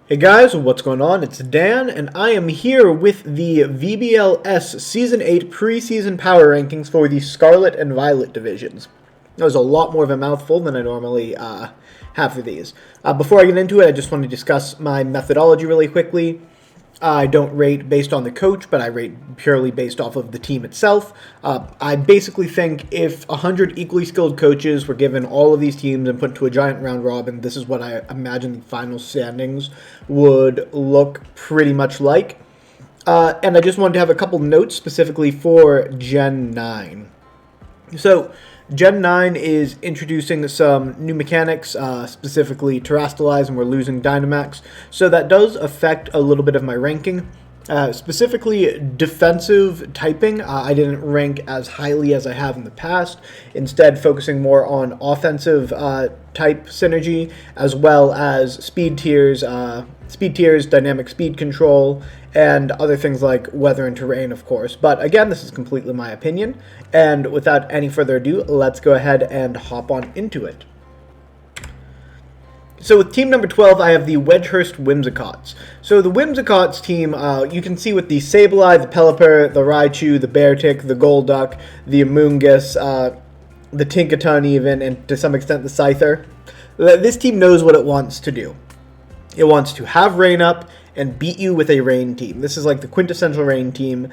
Hey guys, what's going on? It's Dan, and I am here with the VBL-S Season 8 preseason power rankings for the Scarlet and Violet divisions. That was a lot more of a mouthful than I normally have for these. Before I get into it, I just want to discuss my methodology really quickly. I don't rate based on the coach, but I rate purely based off of the team itself. I basically think if 100 equally skilled coaches were given all of these teams and put into a giant round robin, this is what I imagine the final standings would look pretty much like. And I just wanted to have a couple notes specifically for Gen 9. So, Gen 9 is introducing some new mechanics, specifically Terrastalize, and we're losing Dynamax. So that does affect a little bit of my ranking. Specifically, defensive typing, I didn't rank as highly as I have in the past, instead focusing more on offensive type synergy, as well as speed tiers, dynamic speed control, and other things like weather and terrain, of course. But again, this is completely my opinion, and without any further ado, let's go ahead and hop on into it. So with team number 12, I have the Wedgehurst Whimsicotts. So the Whimsicotts team, you can see with the Sableye, the Pelipper, the Raichu, the Beartick, the Golduck, the Amoonguss, the Tinkaton even, and to some extent the Scyther. This team knows what it wants to do. It wants to have Rain Up and beat you with a Rain team. This is like the quintessential Rain team.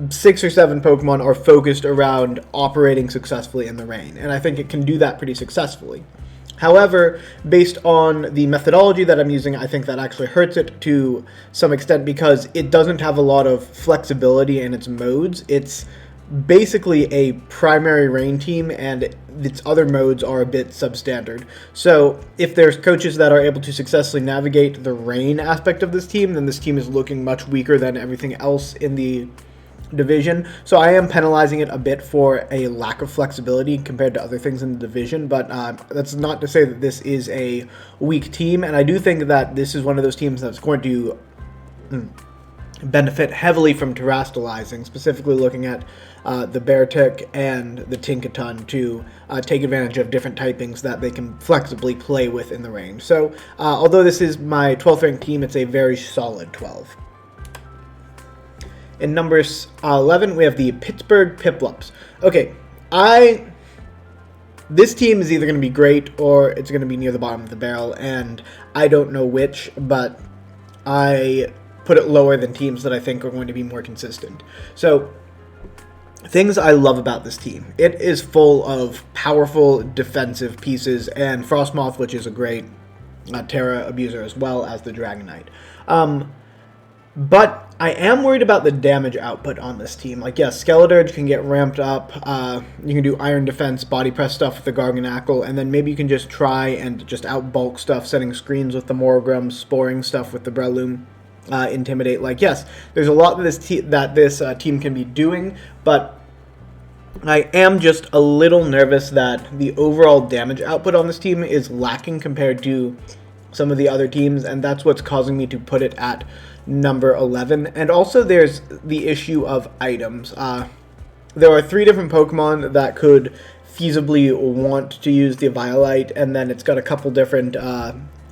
6 or 7 Pokemon are focused around operating successfully in the Rain, and I think it can do that pretty successfully. However, based on the methodology that I'm using, I think that actually hurts it to some extent because it doesn't have a lot of flexibility in its modes. It's basically a primary Rain team, and its other modes are a bit substandard. So if there's coaches that are able to successfully navigate the Rain aspect of this team, then this team is looking much weaker than everything else in the division. So I am penalizing it a bit for a lack of flexibility compared to other things in the division, but that's not to say that this is a weak team, and I do think that this is one of those teams that's going to benefit heavily from terrastalizing, specifically looking at the Beartick and the Tinkaton to take advantage of different typings that they can flexibly play with in the range. So although this is my 12th ranked team, it's a very solid 12. In number 11, we have the Pittsburgh Piplups. Okay, this team is either going to be great or it's going to be near the bottom of the barrel, and I don't know which, but I put it lower than teams that I think are going to be more consistent. So, things I love about this team. It is full of powerful defensive pieces, and Frostmoth, which is a great Terra abuser, as well as the Dragonite. But I am worried about the damage output on this team. Like, yes, Skeledirge can get ramped up. You can do Iron Defense, Body Press stuff with the Garganacl, and then maybe you can just try and just outbulk stuff, setting screens with the Morogrums, sporing stuff with the Breloom, Intimidate. Like, yes, there's a lot that this team can be doing, but I am just a little nervous that the overall damage output on this team is lacking compared to some of the other teams, and that's what's causing me to put it at number 11. And also there's the issue of items. There are 3 different Pokemon that could feasibly want to use the Violite, and then it's got a couple different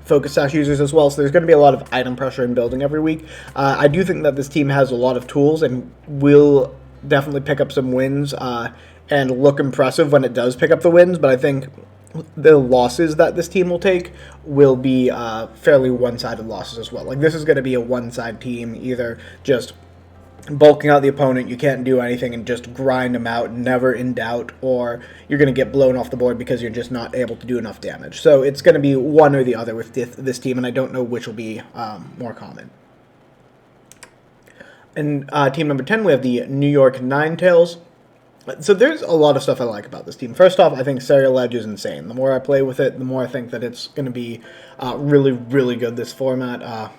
Focus Sash users as well, so there's going to be a lot of item pressure in building every week. I do think that this team has a lot of tools and will definitely pick up some wins and look impressive when it does pick up the wins, but I think the losses that this team will take will be fairly one-sided losses as well. Like, this is going to be a one-side team, either just bulking out the opponent, you can't do anything, and just grind them out, never in doubt, or you're going to get blown off the board because you're just not able to do enough damage. So it's going to be one or the other with this team, and I don't know which will be more common. In team number 10, we have the New York Ninetales. So there's a lot of stuff I like about this team. First off, I think Serial Edge is insane. The more I play with it, the more I think that it's going to be really, really good, this format.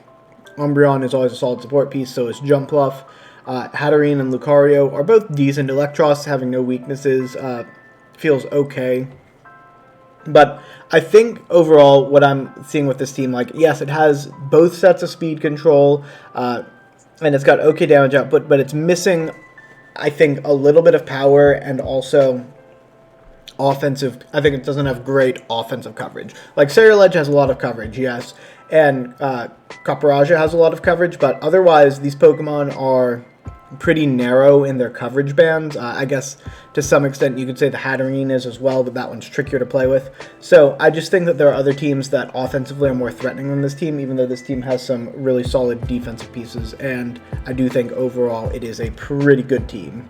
Umbreon is always a solid support piece, so is Jumpluff. Hatterene and Lucario are both decent. Electros, having no weaknesses, feels okay. But I think overall what I'm seeing with this team, like, yes, it has both sets of speed control, and it's got okay damage output, but it's missing, I think, a little bit of power and also offensive. I think it doesn't have great offensive coverage. Like, Serial Edge has a lot of coverage, yes, and Caparaja has a lot of coverage, but otherwise these Pokemon are pretty narrow in their coverage bands. I guess to some extent you could say the Hatterene is as well, but that one's trickier to play with. So I just think that there are other teams that offensively are more threatening than this team, even though this team has some really solid defensive pieces, and I do think overall it is a pretty good team.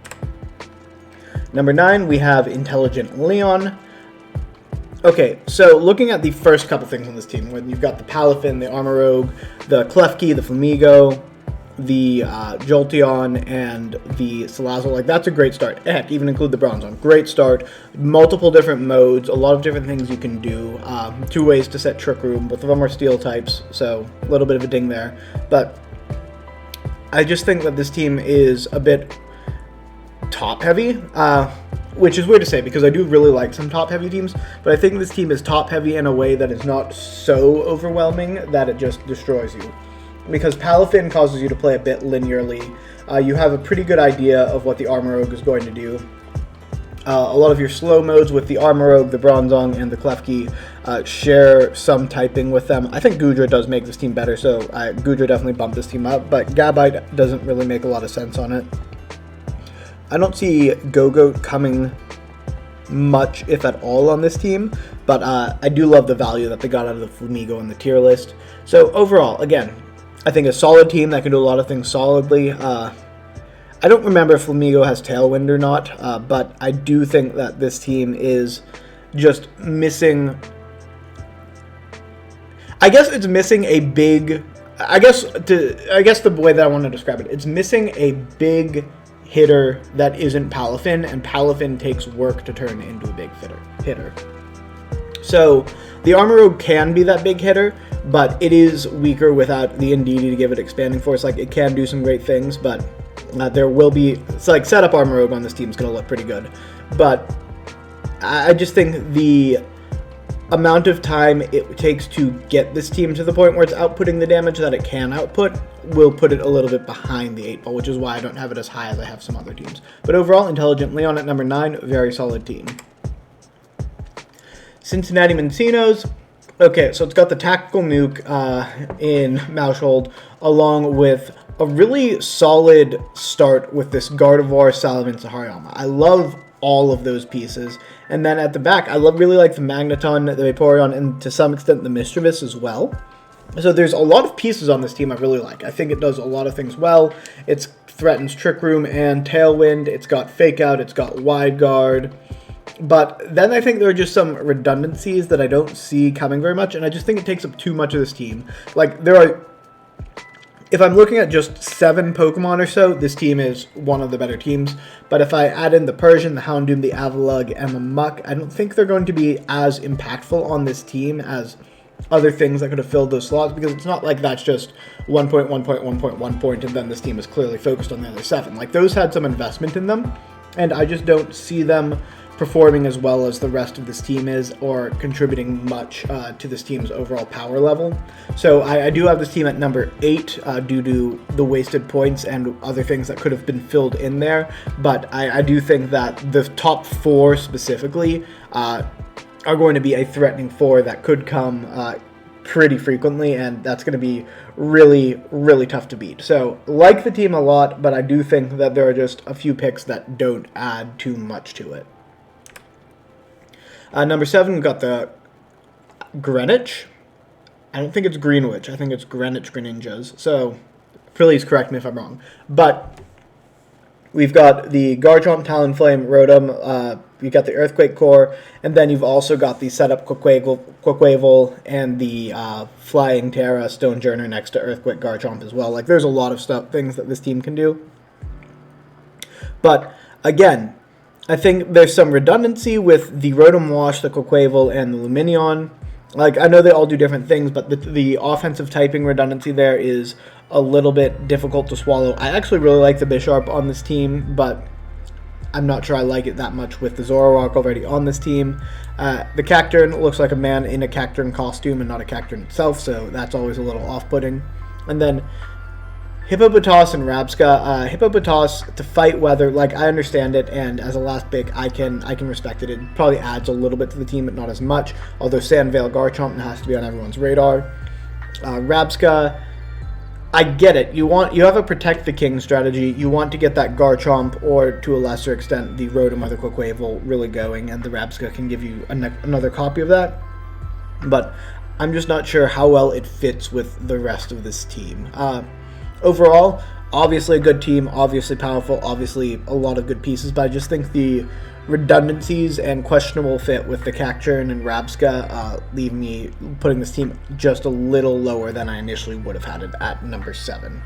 Number 9, we have Intelligent Leon. Okay, so looking at the first couple things on this team, when you've got the Palafin, the Armarouge, the Klefki, the Flamigo, the Jolteon, and the Salazzle, like, that's a great start. Heck, even include the Bronzong. Great start. Multiple different modes, a lot of different things you can do. 2 ways to set Trick Room. Both of them are steel types, so a little bit of a ding there. But I just think that this team is a bit top-heavy, which is weird to say because I do really like some top-heavy teams, but I think this team is top-heavy in a way that is not so overwhelming that it just destroys you. Because Palafin causes you to play a bit linearly. You have a pretty good idea of what the Armarouge is going to do. A lot of your slow modes with the Armarouge, the Bronzong, and the Klefki share some typing with them. I think Goodra does make this team better, so Goodra definitely bumped this team up, but Gabite doesn't really make a lot of sense on it. I don't see Go-Goat coming much, if at all, on this team, but I do love the value that they got out of the Flamigo in the tier list. So overall, again, I think a solid team that can do a lot of things solidly. I don't remember if Flamigo has Tailwind or not, but I do think that this team is just missing... I guess it's missing a big... I guess the way that I want to describe it, it's missing a big hitter that isn't Palafin, and Palafin takes work to turn into a big hitter. So the Armarouge can be that big hitter, but it is weaker without the Indeedee to give it expanding force. Like, it can do some great things, but there will be... It's like setup Armarouge on this team is going to look pretty good. But I just think the amount of time it takes to get this team to the point where it's outputting the damage that it can output will put it a little bit behind the 8 ball, which is why I don't have it as high as I have some other teams. But overall, Intelligent Leon at number 9, very solid team. Cincinnati Minccinos. Okay, so it's got the Tactical Nuke in Maushold, along with a really solid start with this Gardevoir, Salamence, and Hariyama. I love all of those pieces. And then at the back, I really like the Magneton, the Vaporeon, and to some extent the Mischievous as well. So there's a lot of pieces on this team I really like. I think it does a lot of things well. It threatens Trick Room and Tailwind. It's got Fake Out. It's got Wide Guard. But then I think there are just some redundancies that I don't see coming very much, and I just think it takes up too much of this team. Like, there are... If I'm looking at just 7 Pokemon or so, this team is one of the better teams. But if I add in the Persian, the Houndoom, the Avalugg, and the Muck, I don't think they're going to be as impactful on this team as other things that could have filled those slots, because it's not like that's just 1 point, 1 point, 1 point, and then this team is clearly focused on the other 7. Like, those had some investment in them, and I just don't see them performing as well as the rest of this team is, or contributing much to this team's overall power level. So I do have this team at number 8 due to the wasted points and other things that could have been filled in there, but I do think that the top 4 specifically are going to be a threatening 4 that could come pretty frequently, and that's going to be really, really tough to beat. So, like the team a lot, but I do think that there are just a few picks that don't add too much to it. Number 7, we've got the Greenwich. I don't think it's Greenwich. I think it's Greenwich Greninjas. So, please correct me if I'm wrong. But we've got the Garchomp, Talonflame, Rotom. You've got the Earthquake Core. And then you've also got the setup Quaquaval and the Flying Terra Stonejourner next to Earthquake Garchomp as well. Like, there's a lot of things that this team can do. But, again, I think there's some redundancy with the Rotom Wash, the Quaquaval, and the Lumineon. Like, I know they all do different things, but the offensive typing redundancy there is a little bit difficult to swallow. I actually really like the Bisharp on this team, but I'm not sure I like it that much with the Zoroark already on this team. The Cacturne looks like a man in a Cacturne costume and not a Cacturne itself, so that's always a little off-putting. And then Hippopotas and Rabsca. Hippopotas to fight weather, like, I understand it, and as a last pick, I can respect it. It probably adds a little bit to the team, but not as much. Although Sandvale Garchomp has to be on everyone's radar. Rabska, I get it. You have a protect the king strategy. You want to get that Garchomp, or to a lesser extent the Rotom or the Quaquaval really going, and the Rabska can give you another copy of that. But I'm just not sure how well it fits with the rest of this team. Overall, obviously a good team, obviously powerful, obviously a lot of good pieces, but I just think the redundancies and questionable fit with the Cacturne and Rabska leave me putting this team just a little lower than I initially would have had it at number 7.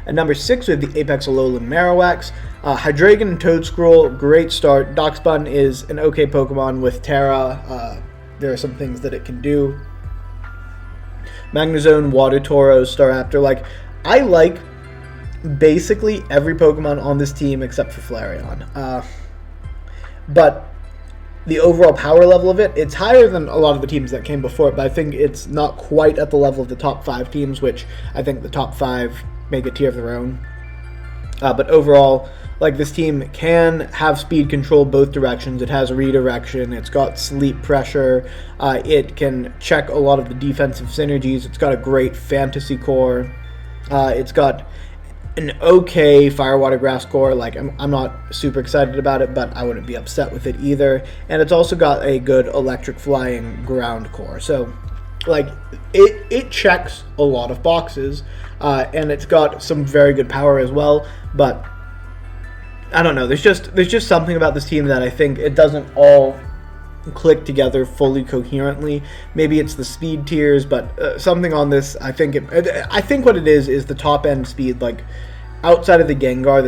At number 6, we have the Apex Alolan Marowaks. Hydreigon and Toedscruel, great start. Doxbun is an okay Pokemon with Terra. There are some things that it can do. Magnezone, Water Tauros, Staraptor. Like, I like basically every Pokemon on this team except for Flareon. But the overall power level of it, it's higher than a lot of the teams that came before it, but I think it's not quite at the level of the top 5 teams, which I think the top 5 make a tier of their own. But overall, like, this team can have speed control both directions. It has redirection. It's got sleep pressure. It can check a lot of the defensive synergies. It's got a great fantasy core. It's got an okay Fire Water Grass core. Like, I'm not super excited about it, but I wouldn't be upset with it either. And it's also got a good Electric Flying ground core. So, like, it checks a lot of boxes, and it's got some very good power as well. But I don't know. There's just something about this team that I think it doesn't all click together fully coherently. Maybe it's the speed tiers, but something on this, I think what it is the top end speed. Like, outside of the Gengar,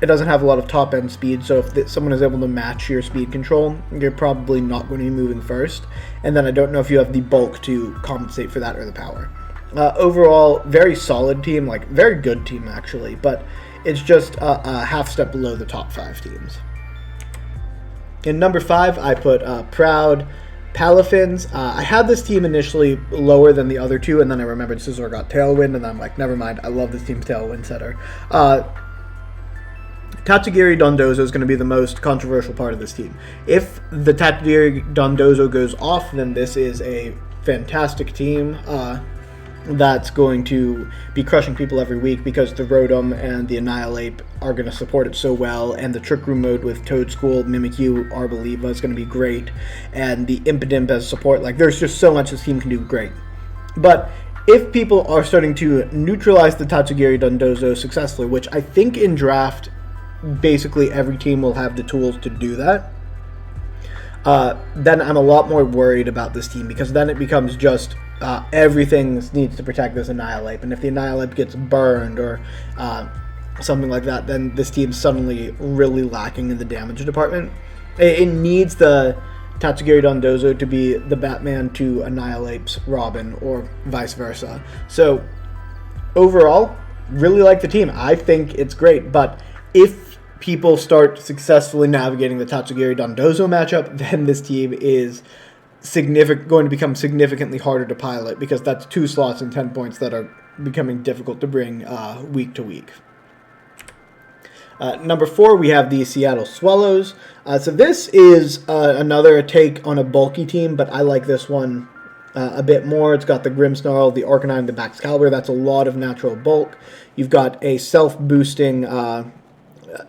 it doesn't have a lot of top end speed. So if someone is able to match your speed control, you're probably not going to be moving first. And then I don't know if you have the bulk to compensate for that or the power. Overall, very solid team, like very good team actually, but it's just a half step below the top 5 teams. In number 5, I put Proud Palafins. I had this team initially lower than the other 2, and then I remembered Scizor got Tailwind, and I'm like, never mind, I love this team's Tailwind setter. Tatsugiri Dondozo is going to be the most controversial part of this team. If the Tatsugiri Dondozo goes off, then this is a fantastic team. That's going to be crushing people every week because the Rotom and the Annihilate are going to support it so well, and the Trick Room mode with Toedscool, Mimikyu, Arboliva is going to be great, and the Impidimp as support. Like, there's just so much this team can do great. But if people are starting to neutralize the Tatsugiri Dondozo successfully, which I think in draft basically every team will have the tools to do that, then I'm a lot more worried about this team, because then it becomes just everything needs to protect this Annihilate, and if the Annihilate gets burned or something like that, then this team's suddenly really lacking in the damage department. It needs the Tatsugiri Dondozo to be the Batman to Annihilate's Robin, or vice versa. So overall, really like the team. I think it's great, but if people start successfully navigating the Tatsugiri Dondozo matchup, then this team is going to become significantly harder to pilot, because that's 2 slots and 10 points that are becoming difficult to bring week to week. Number 4, we have the Seattle Swellows. So this is another take on a bulky team, but I like this one a bit more. It's got the Grimmsnarl, the Arcanine, the Baxcalibur. That's a lot of natural bulk. You've got a self-boosting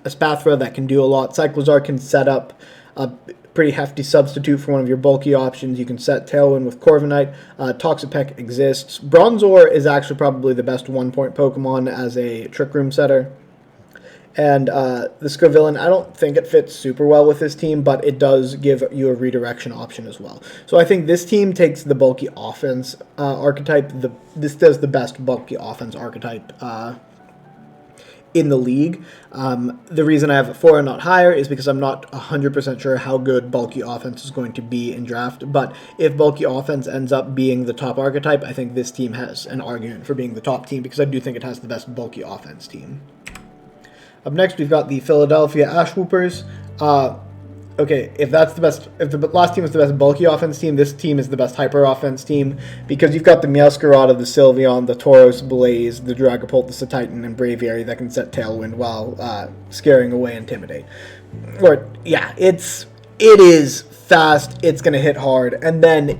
Espathra that can do a lot. Cyclozar can set up a pretty hefty substitute for one of your bulky options. You can set Tailwind with Corviknight. Toxapeck exists. Bronzor is actually probably the best 1-point Pokemon as a Trick Room setter. And the Scovillain, I don't think it fits super well with this team, but it does give you a redirection option as well. So I think this team takes the bulky offense archetype. This does the best bulky offense archetype in the league. The reason I have it 4 and not higher is because I'm not 100% sure how good bulky offense is going to be in draft, but if bulky offense ends up being the top archetype, I think this team has an argument for being the top team, because I do think it has the best bulky offense team. Up next, we've got the Philadelphia Ash Wooperz. Okay, if the last team was the best bulky offense team, this team is the best hyper offense team, because you've got the Meowscarada, the Sylveon, the Tauros Blaze, the Dragapult, the Cetitan, and Braviary that can set Tailwind while scaring away Intimidate. Or, yeah, it is fast, it's going to hit hard, and then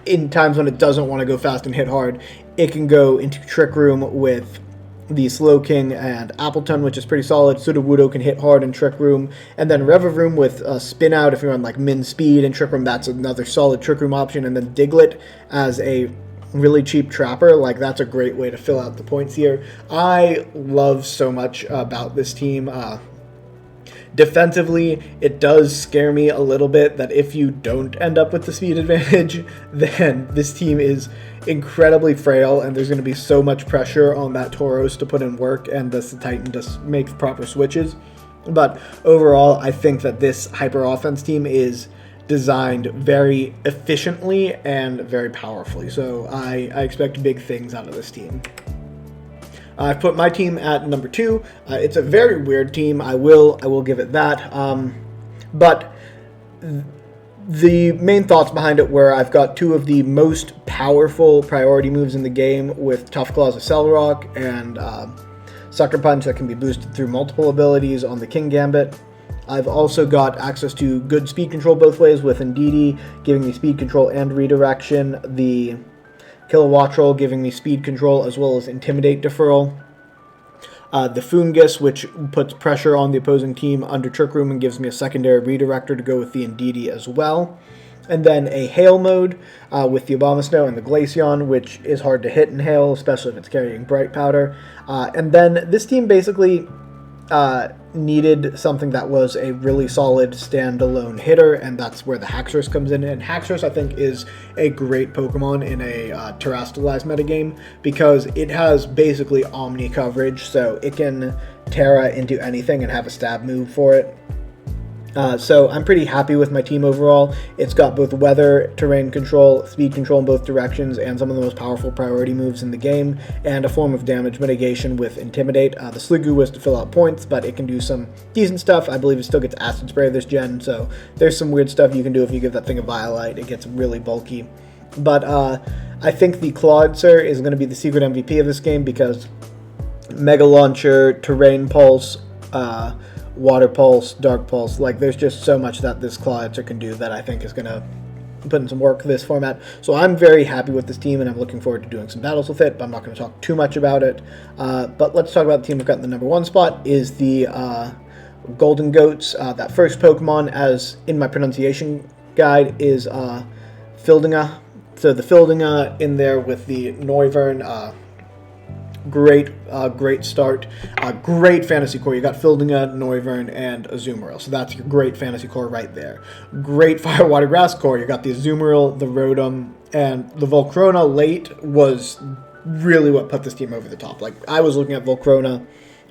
in times when it doesn't want to go fast and hit hard, it can go into Trick Room with the Slowking and Appleton, which is pretty solid. Sudowoodo can hit hard in Trick Room. And then Revavroom with Spin Out if you're on like Min Speed and Trick Room, that's another solid Trick Room option. And then Diglett as a really cheap trapper, like that's a great way to fill out the points here. I love so much about this team. Defensively, it does scare me a little bit that if you don't end up with the speed advantage, then this team is incredibly frail, and there's going to be so much pressure on that Tauros to put in work and the Titan to make proper switches. But overall, I think that this hyper offense team is designed very efficiently and very powerfully. So I expect big things out of this team. I've put my team at number 2. It's a very weird team. I will give it that. But the main thoughts behind it were I've got 2 of the most powerful priority moves in the game with Tough Claws of Cellrock and Sucker Punch that can be boosted through multiple abilities on the King Gambit. I've also got access to good speed control both ways with Indeedee giving me speed control and redirection, the Kilowattrel giving me speed control as well as Intimidate deferral, the Foongus, which puts pressure on the opposing team under Trick Room and gives me a secondary redirector to go with the Indeedee as well, and then a Hail mode with the Abomasnow and the Glaceon, which is hard to hit in Hail, especially if it's carrying Bright Powder. And then this team basically needed something that was a really solid standalone hitter, and that's where the Haxorus comes in. And Haxorus, I think, is a great Pokemon in a Terastallized metagame because it has basically Omni coverage, so it can Terra into anything and have a stab move for it. So I'm pretty happy with my team overall. It's got both weather, terrain control, speed control in both directions, and some of the most powerful priority moves in the game, and a form of damage mitigation with Intimidate. The Sliggoo was to fill out points, but it can do some decent stuff. I believe it still gets Acid Spray this gen, so there's some weird stuff you can do if you give that thing a Violite. It gets really bulky. But I think the Clawitzer is going to be the secret MVP of this game because Mega Launcher, Terrain Pulse, Water Pulse, Dark Pulse, like there's just so much that this Clawitzer can do that I think is going to put in some work for this format. So I'm very happy with this team and I'm looking forward to doing some battles with it, but I'm not going to talk too much about it. But let's talk about the team we've got in the number 1 spot is the Golden Goats. That first Pokemon, as in my pronunciation guide, is Fildinga. So the Fildinga in there with the Noivern, great start. Great fantasy core. You got Fildinga, Noivern, and Azumarill. So that's your great fantasy core right there. Great Fire, Water, Grass core. You got the Azumarill, the Rotom, and the Volcrona late was really what put this team over the top. Like, I was looking at Volcrona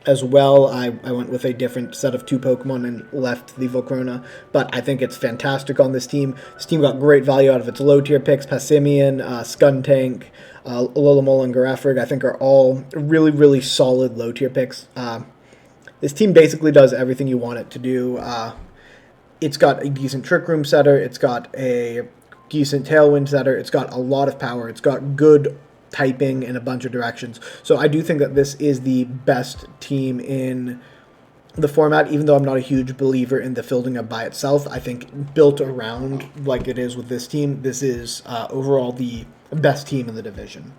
as well. I went with a different set of 2 Pokemon and left the Volcrona, but I think it's fantastic on this team. This team got great value out of its low-tier picks. Passimian, Skuntank, Alolan, and Garafrig, I think are all really, really solid low-tier picks. This team basically does everything you want it to do. It's got a decent Trick Room setter. It's got a decent Tailwind setter. It's got a lot of power. It's got good typing in a bunch of directions. So I do think that this is the best team in the format, even though I'm not a huge believer in the Fildinga by itself. I think built around like it is with this team, this is overall the best team in the division.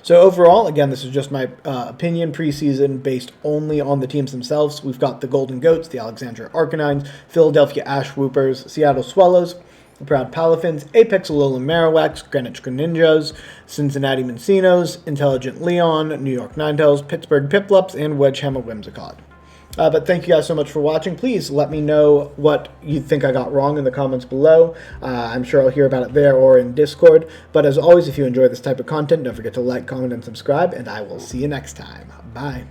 So overall, again, this is just my opinion, preseason based only on the teams themselves. We've got the Golden Goats, the Alexandria Arcanines, Philadelphia Ash Wooperz, Seattle Swellows, the Proud Palafins, Apex Alolan Marowaks, Greenwich Greninjas, Cincinnati Minccinos, Intelligent Leon, New York Ninetales, Pittsburgh Piplups, and Wedgehurst Whimsicotts. But thank you guys so much for watching. Please let me know what you think I got wrong in the comments below. I'm sure I'll hear about it there or in Discord. But as always, if you enjoy this type of content, don't forget to like, comment, and subscribe, and I will see you next time. Bye.